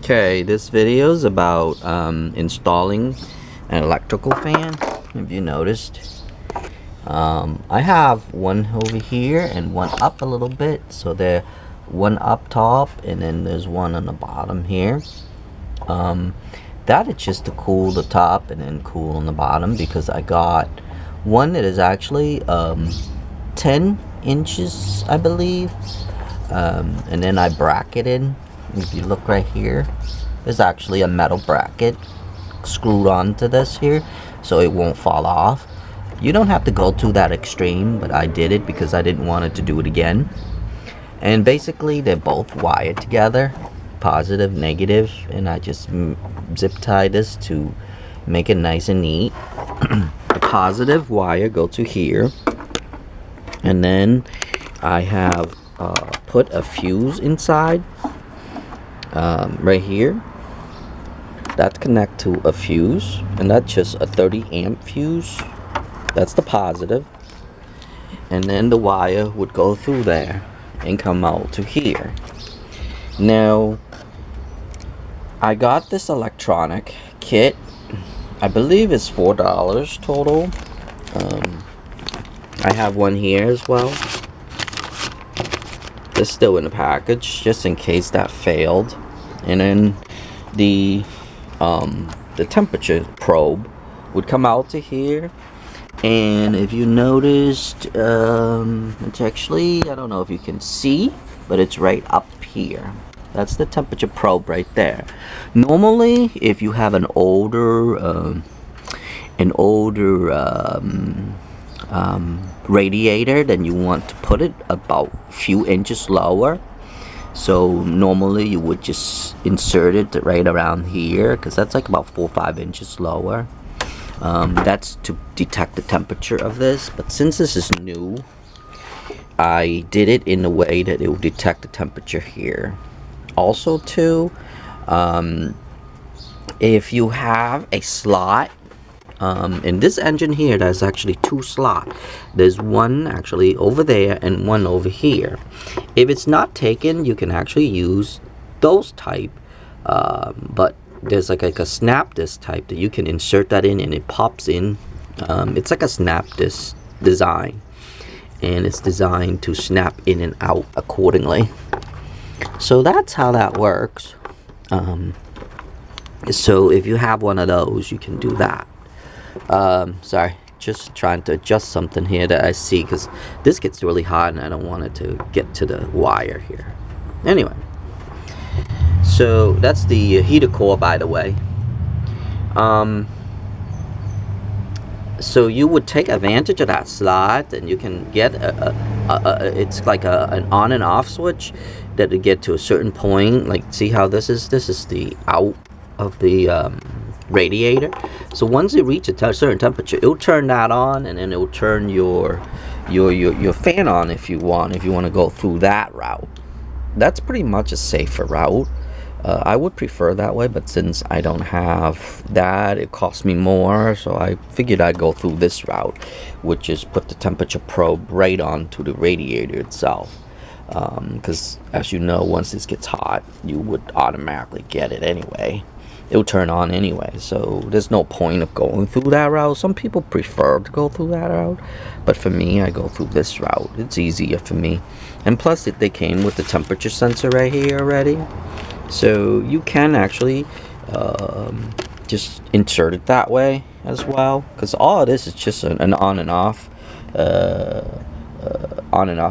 Okay, this video is about installing an electrical fan. If you noticed, I have one over here and one up a little bit, so there one up top and then there's one on the bottom here. That is just to cool the top and then cool on the bottom, because I got one that is actually 10 inches, I believe, and then I bracketed. If you look right here, there's actually a metal bracket screwed onto this here so it won't fall off. You don't have to go to that extreme, but I did it because I didn't want it to do it again. And basically they're both wired together, positive, negative, and I just zip tie this to make it nice and neat. The positive wire go to here, and then I have put a fuse inside right here. That connect to a fuse, and that's just a 30 amp fuse. That's the positive, and then the wire would go through there and come out to here. Now I got this electronic kit, I believe it's $4 total. I have one here as well. It's still in the package just in case that failed. And then the temperature probe would come out to here, and if you noticed, it's actually, I don't know if you can see, but it's right up here. That's the temperature probe right there. Normally if you have an older radiator, then you want to put it about a few inches lower. So normally you would just insert it right around here, because that's like about 4 or 5 inches lower. That's to detect the temperature of this, but since this is new, I did it in a way that it will detect the temperature here. Also too, if you have a slot in this engine here, there's actually 2 slots. There's one actually over there and one over here. If it's not taken, you can actually use those type, but there's like a snap disc type that you can insert that in and it pops in. It's like a snap disc design, and it's designed to snap in and out accordingly. So that's how that works. So if you have one of those, you can do that. Sorry, just trying to adjust something here that I see, because this gets really hot and I don't want it to get to the wire here. Anyway, so that's the heater core, by the way. So you would take advantage of that slot, and you can get it's like an on and off switch that to get to a certain point. Like, see how this is the out of the radiator. So once it reaches a certain temperature, it'll turn that on, and then it'll turn your fan on if you want to go through that route. That's pretty much a safer route. I would prefer that way, but since I don't have that, it costs me more, so I figured I'd go through this route, which is put the temperature probe right onto the radiator itself. Because as you know, once this gets hot, you would automatically get it anyway. It'll turn on anyway, so there's no point of going through that route. Some people prefer to go through that route, but for me, I go through this route. It's easier for me, and plus they came with the temperature sensor right here already, so you can actually just insert it that way as well, because all of this is just an on and off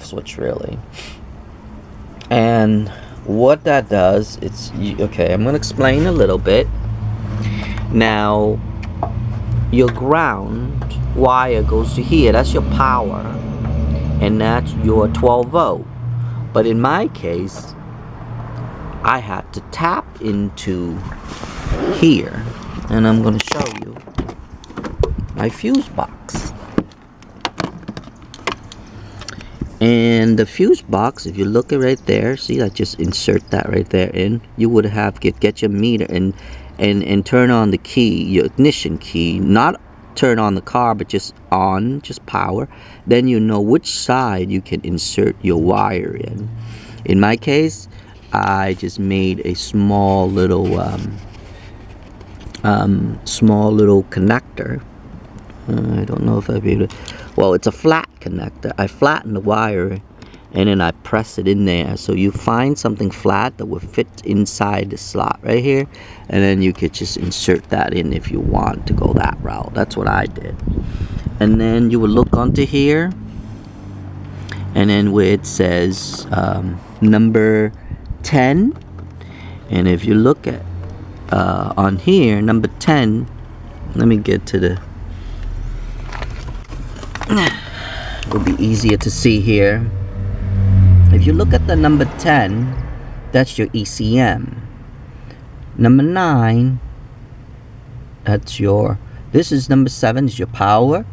switch really. And what that does, it's okay, I'm gonna explain a little bit. Now your ground wire goes to here, that's your power, and that's your 12 volt. But in my case, I had to tap into here, and I'm gonna show you my fuse box. And the fuse box, if you look at right there, see, I just insert that right there in. You would have get your meter and turn on the key, your ignition key, not turn on the car, but just on, just power. Then you know which side you can insert your wire in. In my case, I just made a small little connector. I don't know if I'll be able to. Well, it's a flat connector. I flatten the wire and then I press it in there. So you find something flat that will fit inside the slot right here, and then you could just insert that in if you want to go that route. That's what I did. And then you will look onto here, and then where it says number 10, and if you look at on here, number 10, let me get to the, it'll be easier to see here. If you look at the number 10, that's your ECM. Number 9, that's your, this is number 7 is your power,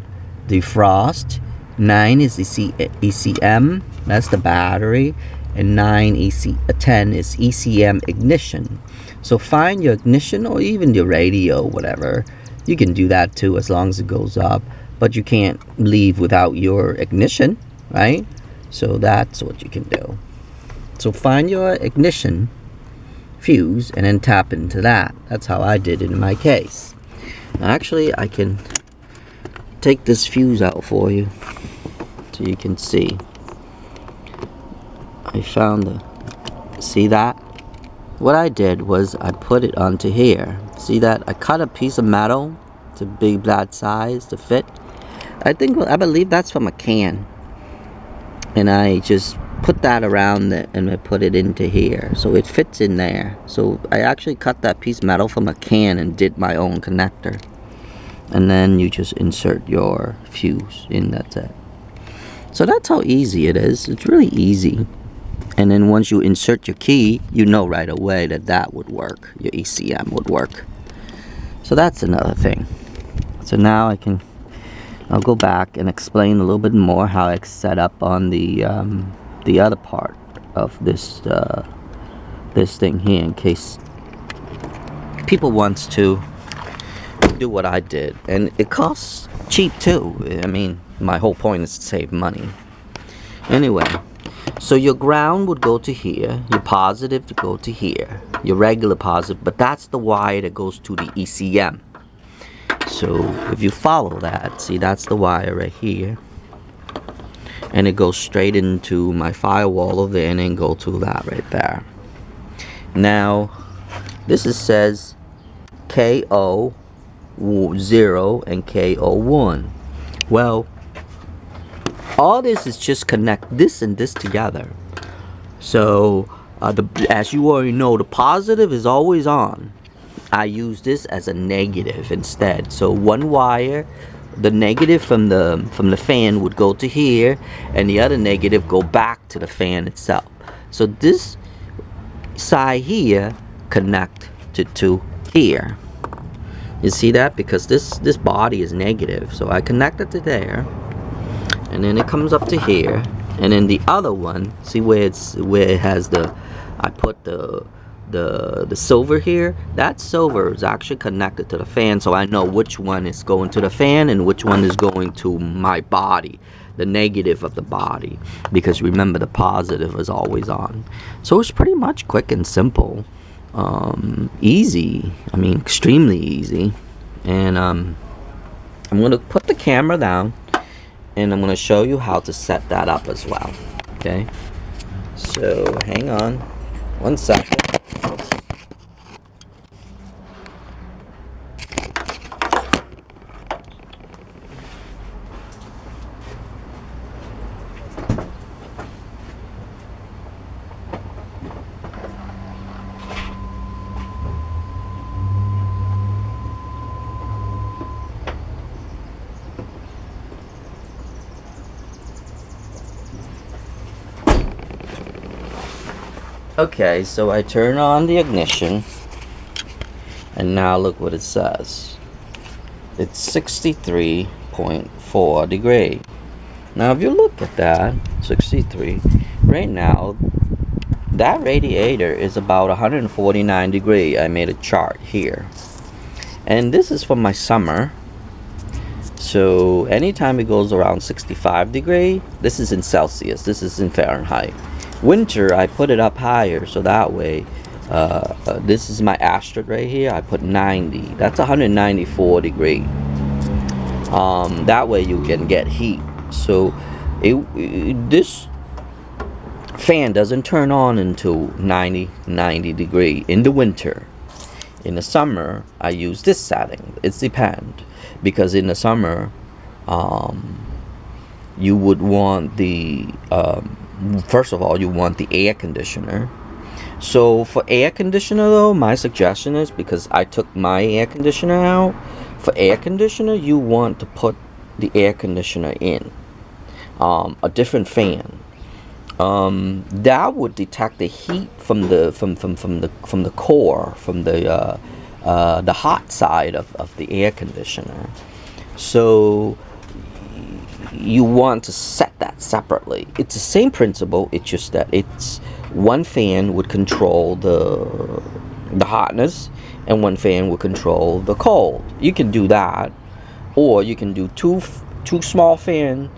defrost. 9 is the ECM, that's the battery, and 10 is ECM ignition. So find your ignition, or even your radio, whatever. You can do that too as long as it goes up, but you can't leave without your ignition, right? So that's what you can do. So find your ignition fuse and then tap into that. That's how I did it in my case. Now actually, I can take this fuse out for you so you can see. I found the, see that? What I did was I put it onto here. See that? I cut a piece of metal to big that size to fit. I believe that's from a can. And I just put that around it and I put it into here, so it fits in there. So I actually cut that piece of metal from a can and did my own connector, and then you just insert your fuse in. That's it. So that's how easy it is. It's really easy. And then once you insert your key, you know right away that that would work, your ECM would work. So that's another thing. So now I'll go back and explain a little bit more how it's set up on the other part of this thing here, in case people wants to do what I did. And it costs cheap too. I mean, my whole point is to save money. Anyway, so your ground would go to here, your positive to go to here, your regular positive, but that's the wire that goes to the ECM. So if you follow that, see, that's the wire right here, and it goes straight into my firewall over there and then go to that right there. Now this says KO0 and KO1. Well, all this is just connect this and this together. So as you already know, the positive is always on. I use this as a negative instead. So one wire, the negative from the fan would go to here, and the other negative go back to the fan itself. So this side here connect to here. You see that? Because this body is negative. So I connect it to there, and then it comes up to here, and then the other one, see where it has the, I put the silver here. That silver is actually connected to the fan, so I know which one is going to the fan and which one is going to my body, the negative of the body, because remember the positive is always on. So it's pretty much quick and simple, easy. I mean, extremely easy. And I'm gonna put the camera down and I'm gonna show you how to set that up as well. Okay, so hang on 1 second. Okay, so I turn on the ignition, and now look what it says. It's 63.4 degrees. Now if you look at that, 63, right now, that radiator is about 149 degrees. I made a chart here. And this is for my summer. So anytime it goes around 65 degrees, this is in Celsius, this is in Fahrenheit. Winter, I put it up higher, so that way, this is my asterisk right here. I put 90. That's 194 degree. That way you can get heat. So this fan doesn't turn on until 90 degree in the winter. In the summer, I use this setting. It's depend, because in the summer, you would want the first of all, you want the air conditioner. So for air conditioner though, my suggestion is, because I took my air conditioner out, for air conditioner you want to put the air conditioner in a different fan. That would detect the heat from the core, from the hot side of the air conditioner. So you want to set that separately. It's the same principle. It's just that it's one fan would control the hotness, and one fan will control the cold. You can do that, or you can do two small fan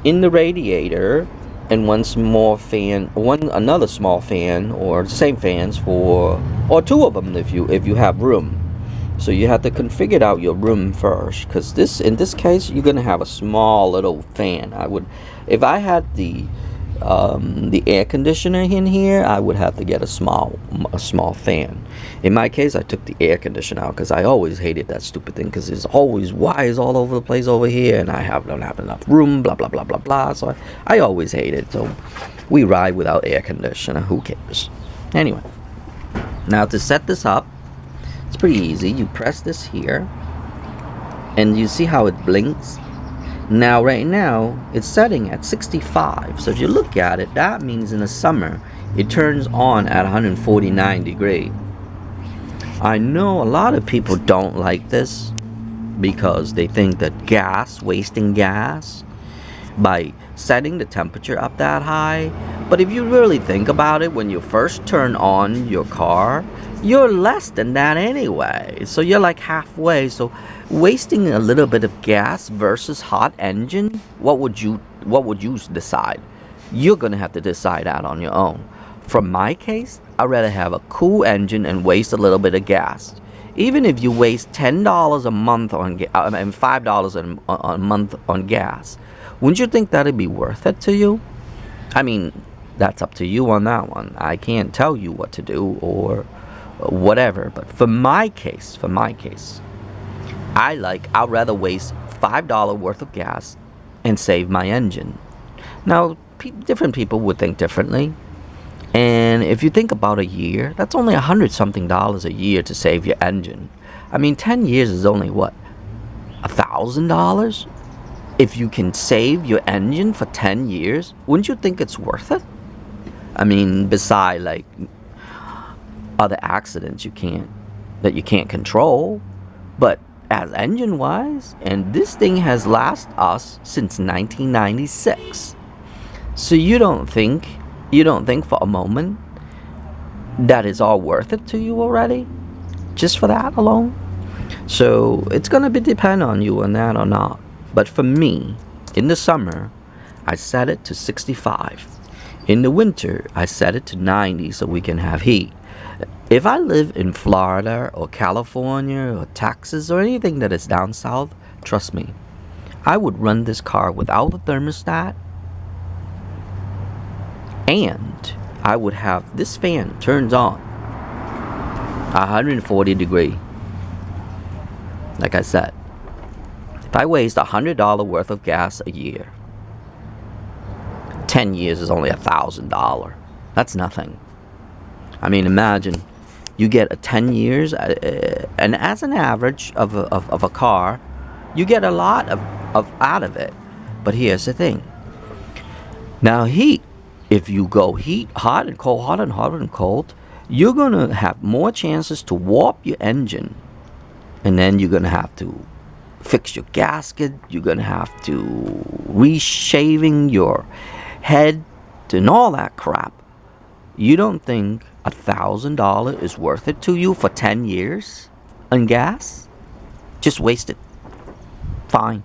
in the radiator, and one small fan, another small fan, or the same fans for, or two of them if you have room. So you have to configure out your room first, because in this case you're gonna have a small little fan. If I had the air conditioner in here, I would have to get a small fan. In my case, I took the air conditioner out because I always hated that stupid thing, because there's always wires all over the place over here, and I don't have enough room, blah blah blah blah blah. So I always hate it. So we ride without air conditioner. Who cares? Anyway, now to set this up, it's pretty easy. You press this here, and you see how it blinks. Now right now it's setting at 65, so if you look at it, that means in the summer it turns on at 149 degree. I know a lot of people don't like this because they think that wasting gas by setting the temperature up that high. But if you really think about it, when you first turn on your car, you're less than that anyway, so you're like halfway. So wasting a little bit of gas versus hot engine, what would you decide? You're gonna have to decide that on your own. From my case, I'd rather have a cool engine and waste a little bit of gas. Even if you waste $10 a month on and $5 a month on gas, wouldn't you think that'd be worth it to you? I mean, that's up to you on that one. I can't tell you what to do or whatever, but for my case, I'd rather waste $5 worth of gas and save my engine. Now, different people would think differently, and if you think about a year, that's only $100-something a year to save your engine. I mean, 10 years is only what, $1,000? If you can save your engine for 10 years, wouldn't you think it's worth it? I mean, beside like other accidents you can't control, but as engine wise, and this thing has lasted us since 1996. So you don't think for a moment that is all worth it to you already, just for that alone? So it's gonna depend on you on that or not. But for me, in the summer, I set it to 65. In the winter, I set it to 90 so we can have heat. If I live in Florida or California or Texas or anything that is down south, trust me, I would run this car without the thermostat, and I would have this fan turns on 140 degree. Like I said, if I waste $100 worth of gas a year, 10 years is only $1,000. That's nothing. I mean, imagine you get a 10 years, and as an average of a car, you get a lot of out of it. But here's the thing. Now heat, if you go heat, hot and cold, hot and hot and cold, you're gonna have more chances to warp your engine, and then you're gonna have to fix your gasket. You're gonna have to reshaving your head and all that crap. You don't think $1,000 is worth it to you for 10 years on gas? Just waste it. Fine.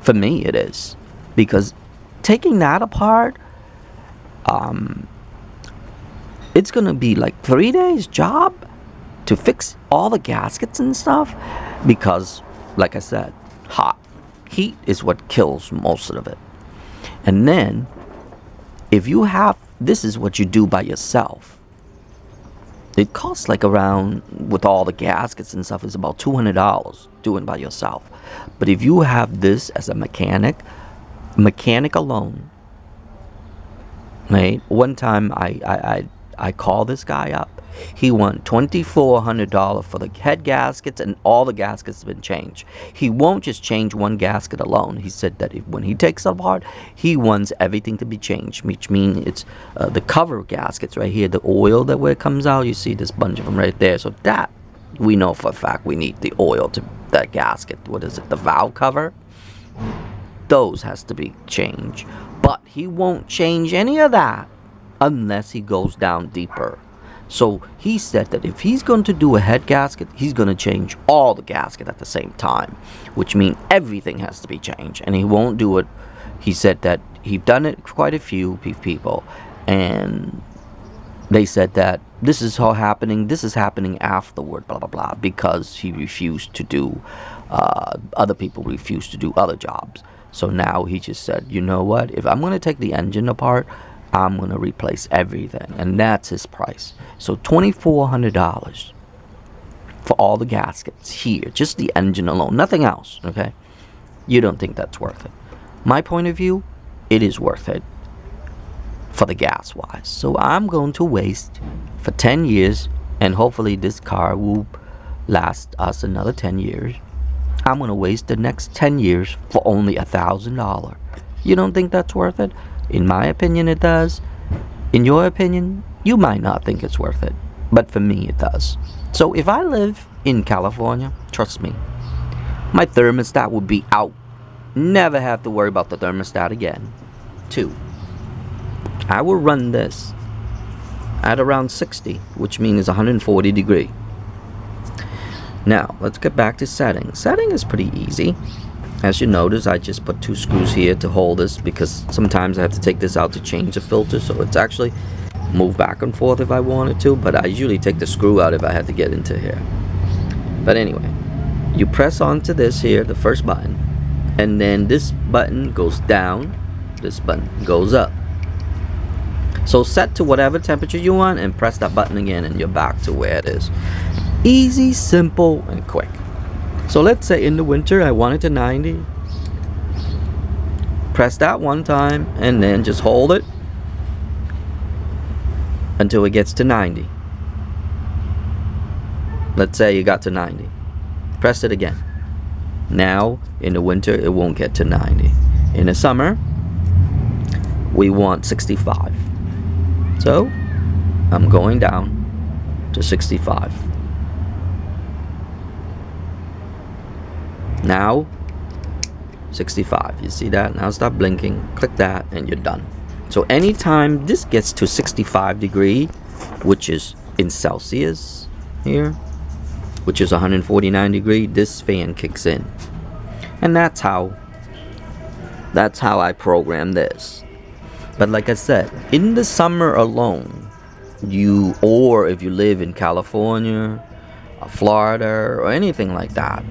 For me, it is. Because taking that apart, it's gonna be like 3 days job to fix all the gaskets and stuff, because like I said, heat is what kills most of it. And then if you have, this is what you do by yourself, it costs like around, with all the gaskets and stuff, is about $200 doing by yourself. But if you have this as a mechanic alone, right? One time I called this guy up. He won $2,400 for the head gaskets, and all the gaskets have been changed. He won't just change one gasket alone. He said that when he takes it apart, he wants everything to be changed, which means it's the cover gaskets right here, the oil that where it comes out. You see this bunch of them right there. So that we know for a fact we need the oil to that gasket. What is it? The valve cover. Those has to be changed. But he won't change any of that unless he goes down deeper. So he said that if he's going to do a head gasket, he's going to change all the gasket at the same time, which means everything has to be changed. And he won't do it. He said that he's done it quite a few people, and they said that this is happening afterward, blah blah blah, because he refused to do other people refused to do other jobs. So now he just said, you know what, if I'm going to take the engine apart, I'm going to replace everything. And that's his price. So $2,400 for all the gaskets here. Just the engine alone. Nothing else. Okay? You don't think that's worth it. My point of view, it is worth it for the gas wise. So I'm going to waste for 10 years. And hopefully this car will last us another 10 years. I'm going to waste the next 10 years for only $1,000. You don't think that's worth it? In my opinion, it does. In your opinion, you might not think it's worth it. But for me, it does. So if I live in California, trust me, my thermostat would be out. Never have to worry about the thermostat again. 2, I will run this at around 60, which means 140 degrees. Now, let's get back to setting. Setting is pretty easy. As you notice, I just put 2 screws here to hold this, because sometimes I have to take this out to change the filter, so it's actually move back and forth if I wanted to, but I usually take the screw out if I had to get into here. But anyway, you press onto this here, the first button, and then this button goes down, this button goes up. So set to whatever temperature you want and press that button again, and you're back to where it is. Easy, simple, and quick. So let's say in the winter I want it to 90. Press that one time and then just hold it until it gets to 90. Let's say you got to 90. Press it again. Now in the winter it won't get to 90. In the summer we want 65. So I'm going down to 65. Now 65. You see that? Now stop blinking, click that, and you're done. So anytime this gets to 65 degrees, which is in Celsius here, which is 149 degrees, this fan kicks in. And that's how I program this. But like I said, in the summer alone, or if you live in California, Florida, or anything like that,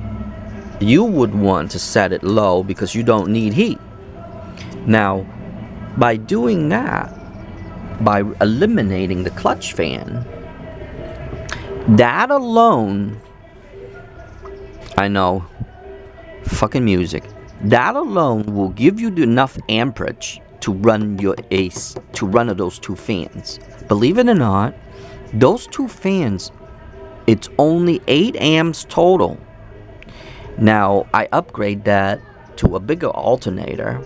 you would want to set it low because you don't need heat. Now, by doing that, by eliminating the clutch fan, that alone, I know, fucking music, that alone will give you enough amperage to run your AC, to run those 2 fans. Believe it or not, those 2 fans, it's only 8 amps total. Now, I upgrade that to a bigger alternator,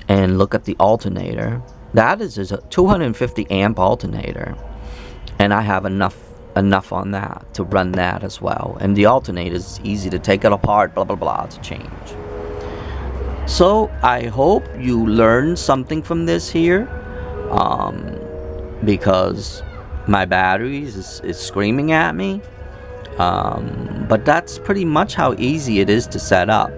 and look at the alternator. That is a 250 amp alternator, and I have enough on that to run that as well. And the alternator is easy to take it apart, blah blah blah, to change. So I hope you learned something from this here, because my batteries is screaming at me. But that's pretty much how easy it is to set up.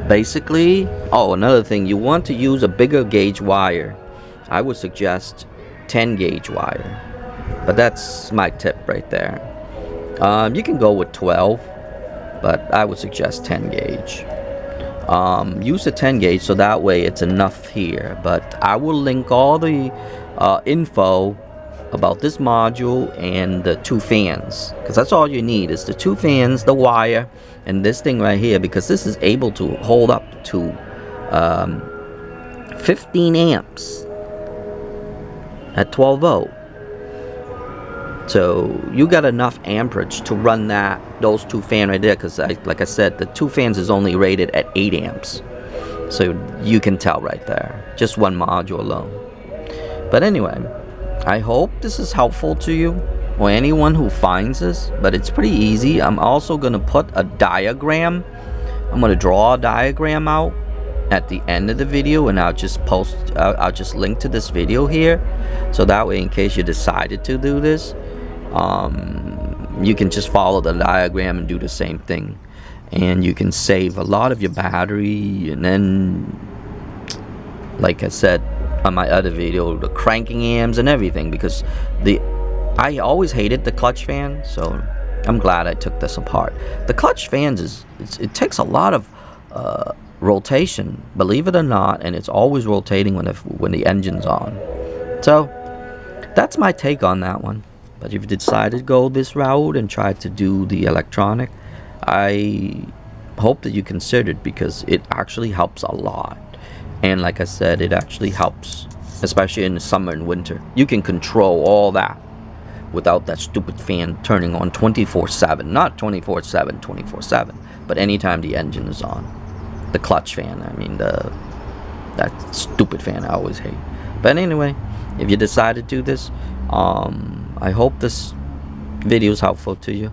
Basically, oh, another thing, you want to use a bigger gauge wire I would suggest 10 gauge wire. But that's my tip right there. You can go with 12, but I would suggest 10 gauge. Use the 10 gauge so that way it's enough here. But I will link all the info about this module and the 2 fans, because that's all you need is the 2 fans, the wire, and this thing right here, because this is able to hold up to 15 amps at 12 volt. So you got enough amperage to run those 2 fan right there, because like I said, the 2 fans is only rated at 8 amps. So you can tell right there, just one module alone. But anyway, I hope this is helpful to you or anyone who finds this, but it's pretty easy. I'm also going to put a diagram. I'm going to draw a diagram out at the end of the video, and I'll just link to this video here, so that way in case you decided to do this, you can just follow the diagram and do the same thing, and you can save a lot of your battery. And then, like I said on my other video, the cranking amps and everything, because I always hated the clutch fan, so I'm glad I took this apart. The clutch fans it takes a lot of rotation, believe it or not, and it's always rotating when the engine's on. So that's my take on that one. But if you decided to go this route and try to do the electronic, I hope that you consider it, because it actually helps a lot. And like I said, it actually helps, especially in the summer and winter. You can control all that without that stupid fan turning on 24/7. Not 24/7, 24/7, but anytime the engine is on. The clutch fan, I mean, that stupid fan I always hate. But anyway, if you decide to do this, I hope this video is helpful to you.